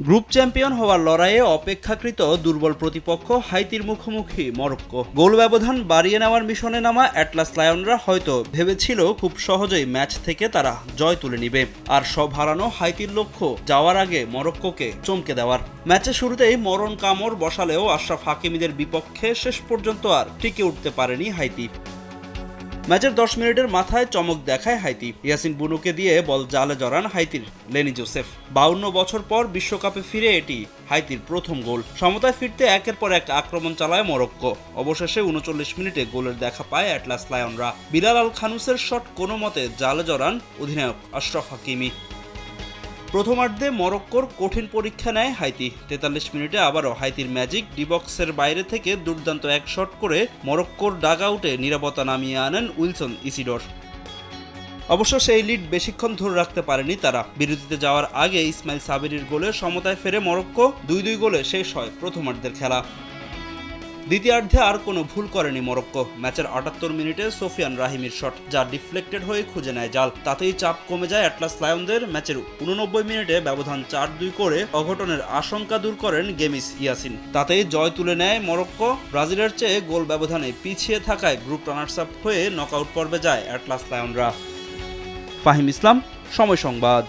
Group champion হওয়ার লড়াইয়ে অপেক্ষাকৃত দুর্বল প্রতিপক্ষ হাইতির মুখোমুখি মরক্কো। গোল ব্যবধান বাড়িয়ে নেওয়ার মিশনে নামা অ্যাটলাস লায়নরা হয়তো ভেবেছিল খুব সহজেই ম্যাচ থেকে তারা জয় তুলে নিবে, আর সব হারানো হাইতির লক্ষ্য যাওয়ার আগে মরক্কোকে চমকে দেওয়ার। ম্যাচের শুরুতেই মরণ কামড় বসালেও আশরাফ হাকিমিদের বিপক্ষে শেষ পর্যন্ত আর টিকে উঠতে পারেনি হাইতি। ম্যাচের 10 মিনিটের মাথায় চমক দেখায় হাইতি। ইয়াসিন বুনোকে দিয়ে বল জালে জড়ান হাইতির লেনি জোসেফ। 52 বছর পর বিশ্বকাপে ফিরে এটি হাইতির প্রথম গোল। সমতায় ফিরতে একের পর এক আক্রমণ চালায় মরক্কো। অবশেষে 39 মিনিটে গোলের দেখা পায় অ্যাটলাস লায়নরা। বিলাল আল খানুসের শট কোনো মতে জালে জড়ান অধিনায়ক আশরাফ হাকিমি। প্রথমার্ধে মরক্কোর কঠিন পরীক্ষা নেয় হাইতি। 43 মিনিটে আবারও হাইতির ম্যাজিক ডিবক্সের বাইরে থেকে দুর্দান্ত এক শট করে মরক্কোর ডাগআউটে নিরাপত্তা নামিয়ে আনেন উইলসন ইসিডর। অবশ্য সেই লিড বেশিক্ষণ ধরে রাখতে পারেনি তারা। বিরতিতে যাওয়ার আগে ইসমাইল সাবেরির গোলে সমতায় ফেরে মরক্কো। 2-2 গোলে শেষ হয় প্রথমার্ধের খেলা। দ্বিতীয়ার্ধে আর কোনো ভুল করেনি মরক্কো। ম্যাচের 78 মিনিটে সোফিয়ান রাহিমির শট, যা ডিফ্লেক্টেড হয়ে খুঁজে নেয় জাল। তাতেই চাপ কমে যায় অ্যাটলাস লায়নদের। ম্যাচের 89 মিনিটে ব্যবধান 4-2 করে অঘটনের আশঙ্কা দূর করেন গেমিস ইয়াসিন। তাতেই জয় তুলে নেয় মরক্কো। ব্রাজিলের চেয়ে গোল ব্যবধানে পিছিয়ে থাকায় গ্রুপ রানার্স আপ হয়ে নকআউট পর্বে যায় অ্যাটলাস লায়নরা। ফাহিম ইসলাম, সময় সংবাদ।